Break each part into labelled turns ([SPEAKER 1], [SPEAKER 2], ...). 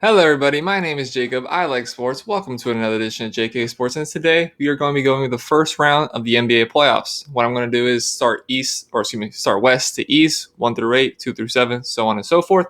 [SPEAKER 1] Hello, everybody. My name is Jacob. I like sports. Welcome to another edition of JK Sports. And today we are going to be going with the first round of the NBA playoffs. What I'm going to do is start west to east, 1 through 8, 2 through 7, so on and so forth.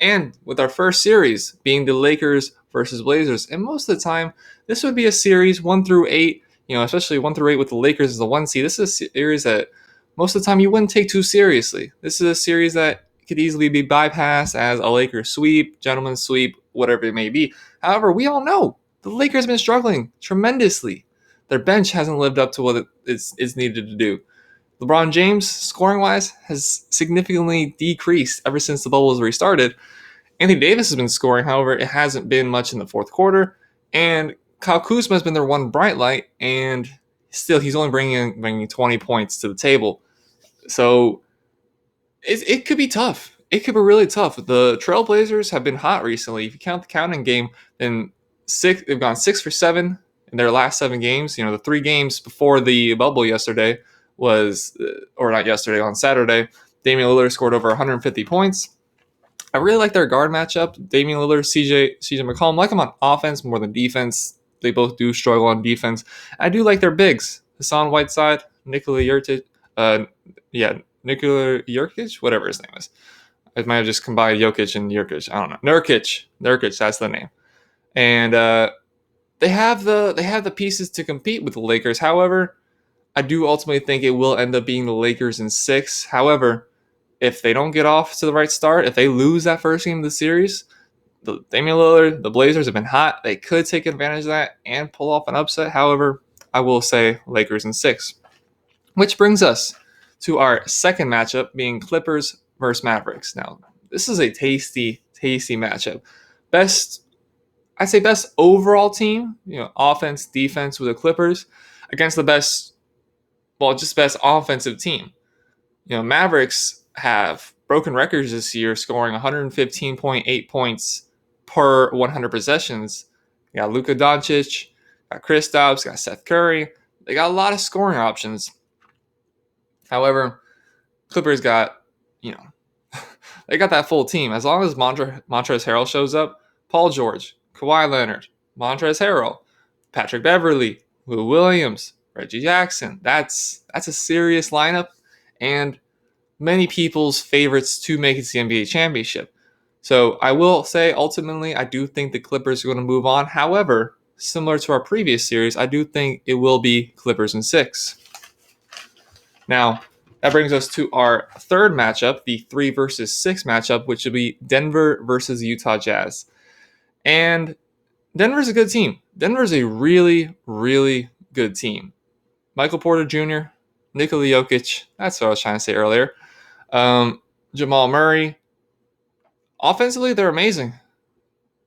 [SPEAKER 1] And with our first series being the Lakers versus Blazers. And most of the time, this would be a series 1 through 8, especially 1 through 8 with the Lakers as the 1 seed. This is a series that most of the time you wouldn't take too seriously. This is a series that could easily be bypassed as a Lakers sweep, gentleman's sweep, whatever it may be. However, we all know the Lakers have been struggling tremendously. Their bench hasn't lived up to what it is needed to do. LeBron James, scoring wise, has significantly decreased ever since the bubble was restarted. Anthony Davis has been scoring, however, it hasn't been much in the fourth quarter. And Kyle Kuzma has been their one bright light, and still he's only bringing 20 points to the table. So it could be tough. It could be really tough. The Trailblazers have been hot recently. If you count the counting game, then they've gone 6 for 7 in their last 7 games. The 3 games before the bubble yesterday or not yesterday, on Saturday, Damian Lillard scored over 150 points. I really like their guard matchup. Damian Lillard, CJ McCollum. I like them on offense more than defense. They both do struggle on defense. I do like their bigs. Hassan Whiteside, Nikola Jokic, Nikola Jokic, whatever his name is. I might have just combined Jokic and Jokic. I don't know. Nurkic, that's the name. And they have the pieces to compete with the Lakers. However, I do ultimately think it will end up being the Lakers in 6. However, if they don't get off to the right start, if they lose that first game of the series, the Damian Lillard, the Blazers have been hot. They could take advantage of that and pull off an upset. However, I will say Lakers in 6. Which brings us to our second matchup, being Clippers versus Mavericks. Now, this is a tasty matchup. Best overall team, offense, defense with the Clippers against the best offensive team. Mavericks have broken records this year, scoring 115.8 points per 100 possessions. You got Luka Doncic, got Kristaps, got Seth Curry. They got a lot of scoring options. However, Clippers got, they got that full team. As long as Montrezl Harrell shows up, Paul George, Kawhi Leonard, Montrezl Harrell, Patrick Beverley, Lou Williams, Reggie Jackson. That's a serious lineup, and many people's favorites to make it to the NBA championship. So I will say, ultimately, I do think the Clippers are going to move on. However, similar to our previous series, I do think it will be Clippers in 6. Now, that brings us to our third matchup, the 3 versus 6 matchup, which will be Denver versus Utah Jazz. And Denver's a good team. Denver's a really, really good team. Michael Porter Jr., Nikola Jokic, that's what I was trying to say earlier. Jamal Murray. Offensively, they're amazing.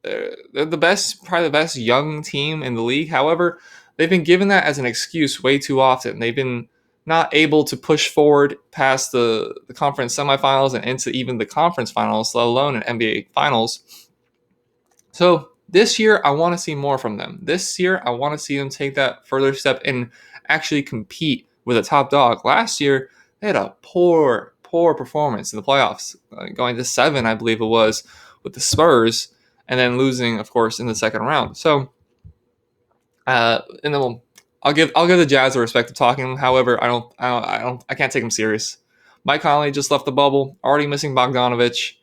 [SPEAKER 1] They're the best, probably the best young team in the league. However, they've been given that as an excuse way too often. They've been not able to push forward past the conference semifinals and into even the conference finals, let alone an NBA finals. So this year, I want to see more from them. This year, I want to see them take that further step and actually compete with a top dog. Last year, they had a poor performance in the playoffs, going to 7, I believe it was, with the Spurs, and then losing, of course, in the second round. So, and then I'll give the Jazz the respect of talking. However, I can't take them serious. Mike Conley just left the bubble, already missing Bogdanovich.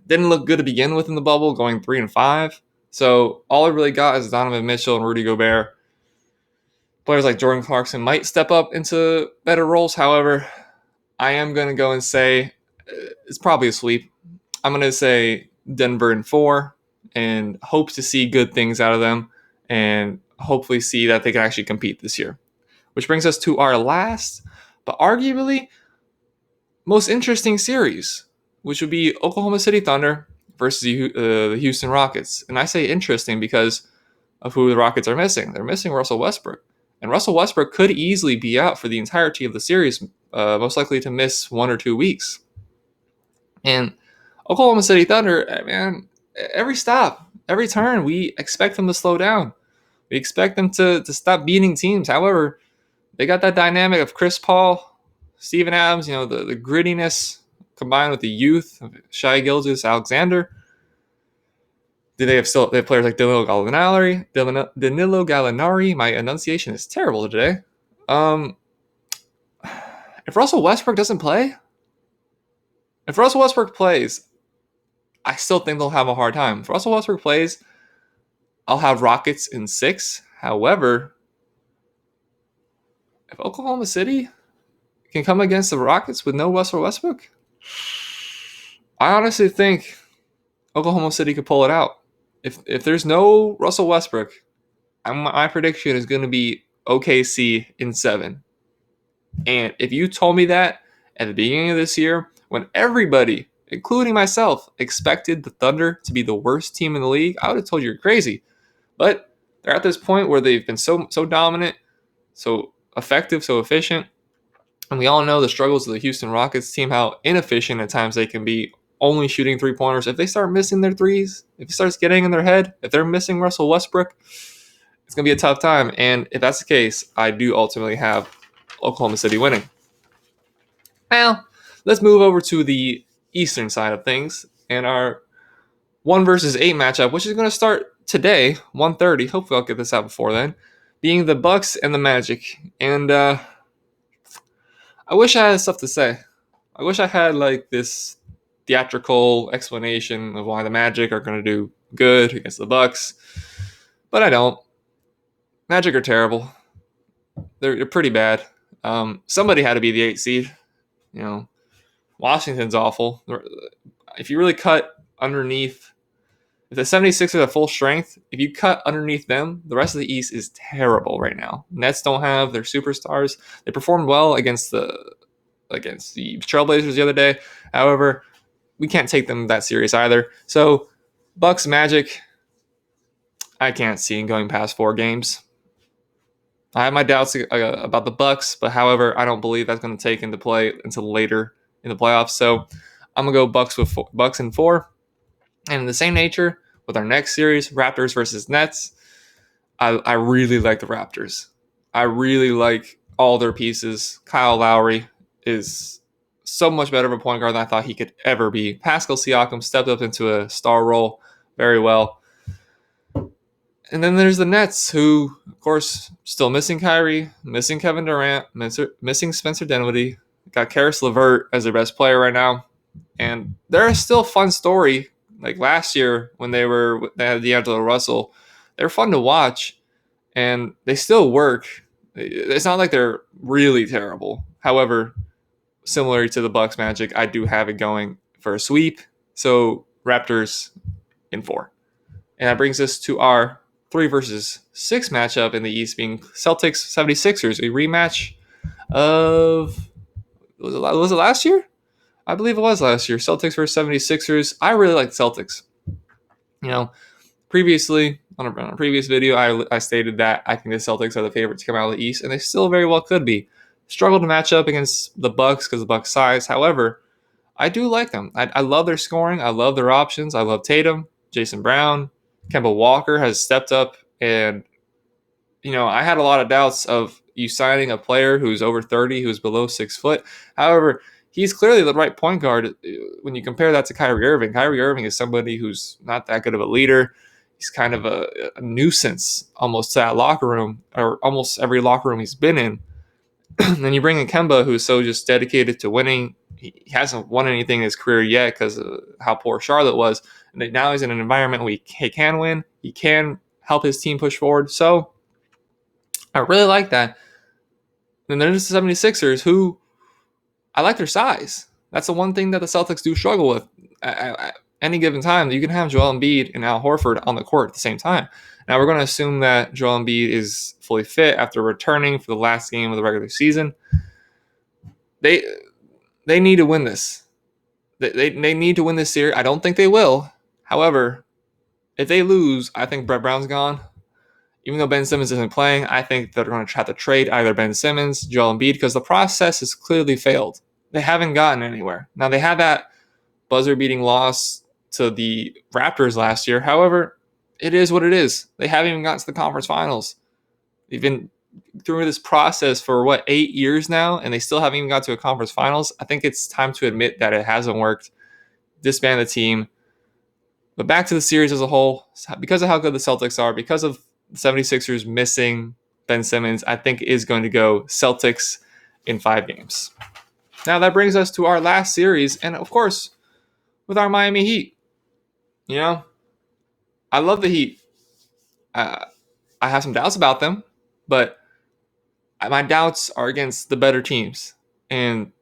[SPEAKER 1] Didn't look good to begin with in the bubble, going 3-5. So all I really got is Donovan Mitchell and Rudy Gobert. Players like Jordan Clarkson might step up into better roles. However, I am going to go and say it's probably a sweep. I'm going to say Denver in 4 and hope to see good things out of them and hopefully see that they can actually compete this year. Which brings us to our last, but arguably most interesting series, which would be Oklahoma City Thunder versus the Houston Rockets. And I say interesting because of who the Rockets are missing. They're missing Russell Westbrook. And Russell Westbrook could easily be out for the entirety of the series, most likely to miss 1 or 2 weeks. And Oklahoma City Thunder, man, every stop, every turn, we expect them to slow down. We expect them to stop beating teams. However, they got that dynamic of Chris Paul, Steven Adams, the grittiness combined with the youth of Shai Gilgeous-Alexander. They have players like Danilo Gallinari. Danilo Gallinari. My enunciation is terrible today. If Russell Westbrook doesn't play, if Russell Westbrook plays, I still think they'll have a hard time. If Russell Westbrook plays, I'll have Rockets in 6. However, if Oklahoma City can come against the Rockets with no Russell Westbrook, I honestly think Oklahoma City could pull it out. If there's no Russell Westbrook, my prediction is going to be OKC in 7. And if you told me that at the beginning of this year, when everybody, including myself, expected the Thunder to be the worst team in the league, I would have told you you're crazy. But they're at this point where they've been so dominant, so effective, so efficient. And we all know the struggles of the Houston Rockets team, how inefficient at times they can be, only shooting 3-pointers. If they start missing their threes, if it starts getting in their head, if they're missing Russell Westbrook, it's going to be a tough time. And if that's the case, I do ultimately have Oklahoma City winning. Well, let's move over to the Eastern side of things and our 1 versus 8 matchup, which is going to start today, 1:30. Hopefully I'll get this out before then, being the Bucks and the Magic. And I wish I had stuff to say. I wish I had like this theatrical explanation of why the Magic are going to do good against the Bucks, but I don't. Magic are terrible. They're pretty bad. Somebody had to be the 8 seed. You know, Washington's awful. If you really cut underneath, if the 76ers are at full strength, if you cut underneath them, the rest of the East is terrible right now. Nets don't have their superstars. They performed well against the Trailblazers the other day. However, we can't take them that serious either. So, Bucks Magic, I can't see them going past 4 games. I have my doubts about the Bucks, but however, I don't believe that's going to take into play until later in the playoffs. So, I'm gonna go Bucks in 4. And in the same nature with our next series, Raptors versus Nets, I really like the Raptors. I really like all their pieces. Kyle Lowry is so much better of a point guard than I thought he could ever be. Pascal Siakam stepped up into a star role very well. And then there's the Nets, who, of course, still missing Kyrie, missing Kevin Durant, missing Spencer Dinwiddie. Got Karis LeVert as their best player right now. And they're still a fun story. Like last year when they had D'Angelo Russell, they're fun to watch, and they still work. It's not like they're really terrible. However, similar to the Bucks Magic, I do have it going for a sweep. So Raptors in 4. And that brings us to our 3 versus 6 matchup in the East, being Celtics 76ers, a rematch of, was it last year? I believe it was last year. Celtics versus 76ers. I really like Celtics. You know, previously, on a previous video, I stated that I think the Celtics are the favorite to come out of the East, and they still very well could be. Struggled to match up against the Bucks because of the Bucks' size. However, I do like them. I love their scoring. I love their options. I love Tatum, Jason Brown. Kemba Walker has stepped up, and, you know, I had a lot of doubts of you signing a player who's over 30, who's below 6 foot. However, he's clearly the right point guard when you compare that to Kyrie Irving. Kyrie Irving is somebody who's not that good of a leader. He's kind of a nuisance almost to that locker room, or almost every locker room he's been in. Then you bring in Kemba, who's so just dedicated to winning. He hasn't won anything in his career yet because of how poor Charlotte was. And now he's in an environment where he can win. He can help his team push forward. So I really like that. And then there's the 76ers, who I like their size. That's the one thing that the Celtics do struggle with. At any given time, you can have Joel Embiid and Al Horford on the court at the same time. Now, we're going to assume that Joel Embiid is fully fit after returning for the last game of the regular season. They need to win this. They need to win this series. I don't think they will. However, if they lose, I think Brett Brown's gone. Even though Ben Simmons isn't playing, I think they're going to try to trade either Ben Simmons, Joel Embiid, because the process has clearly failed. They haven't gotten anywhere. Now, they had that buzzer-beating loss to the Raptors last year. However, it is what it is. They haven't even gotten to the conference finals. They've been through this process for, 8 years now, and they still haven't even got to a conference finals. I think it's time to admit that it hasn't worked. Disband the team. But back to the series as a whole, because of how good the Celtics are, because of the 76ers missing Ben Simmons, I think is going to go Celtics in 5 games. Now that brings us to our last series, and of course, with our Miami Heat. You know, I love the Heat. I have some doubts about them, but my doubts are against the better teams. And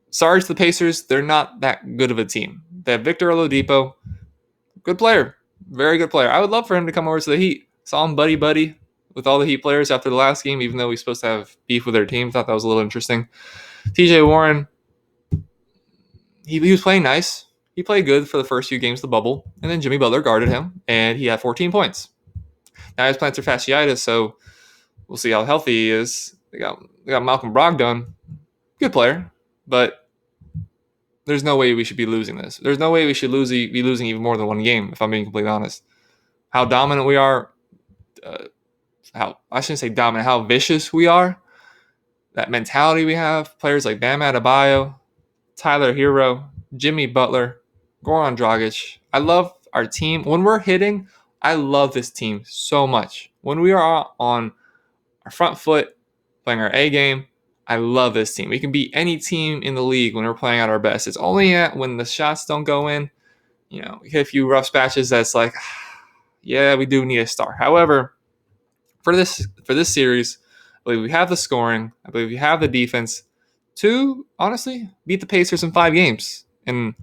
[SPEAKER 1] sorry to the Pacers, they're not that good of a team. They have Victor Oladipo, good player, very good player. I would love for him to come over to the Heat. Saw him buddy with all the Heat players after the last game, even though he's supposed to have beef with their team. Thought that was a little interesting. TJ Warren, he was playing nice. He played good for the first few games of the bubble, and then Jimmy Butler guarded him, and he had 14 points. Now he has plantar fasciitis, so we'll see how healthy he is. They got Malcolm Brogdon, good player, but there's no way we should be losing this. There's no way we should be losing even more than 1 game, if I'm being completely honest. How dominant we are, how I shouldn't say dominant, how vicious we are, that mentality we have, players like Bam Adebayo, Tyler Hero, Jimmy Butler, Goran Dragic. I love our team. When we're hitting, I love this team so much. When we are on our front foot, playing our A game, I love this team. We can beat any team in the league when we're playing at our best. It's only when the shots don't go in, we hit a few rough patches that's like, yeah, we do need a star. However, for this series, I believe we have the scoring. I believe we have the defense to honestly beat the Pacers in 5 games and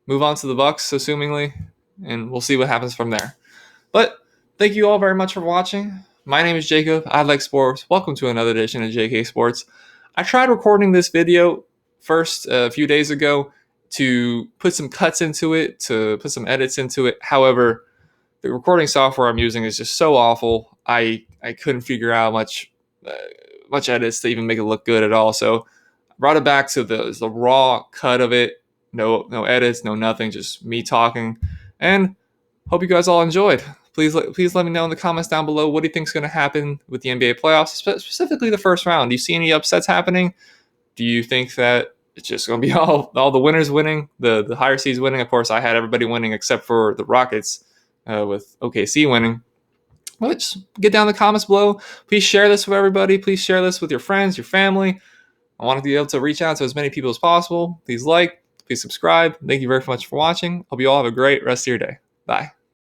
[SPEAKER 1] move on to the Bucks, assumingly, and we'll see what happens from there. But thank you all very much for watching. My name is Jacob. I like sports. Welcome to another edition of JK Sports. I tried recording this video first a few days ago to put some cuts into it, to put some edits into it. However, the recording software I'm using is just so awful. I couldn't figure out much edits to even make it look good at all. So I brought it back to the raw cut of it. No edits, no nothing, just me talking. And hope you guys all enjoyed. Please let me know in the comments down below what do you think is going to happen with the NBA playoffs, specifically the first round. Do you see any upsets happening? Do you think that it's just going to be all the winners winning, the higher seeds winning? Of course, I had everybody winning except for the Rockets with OKC winning. Well, just get down in the comments below. Please share this with everybody. Please share this with your friends, your family. I want to be able to reach out to as many people as possible. Please like, please subscribe. Thank you very much for watching. Hope you all have a great rest of your day. Bye.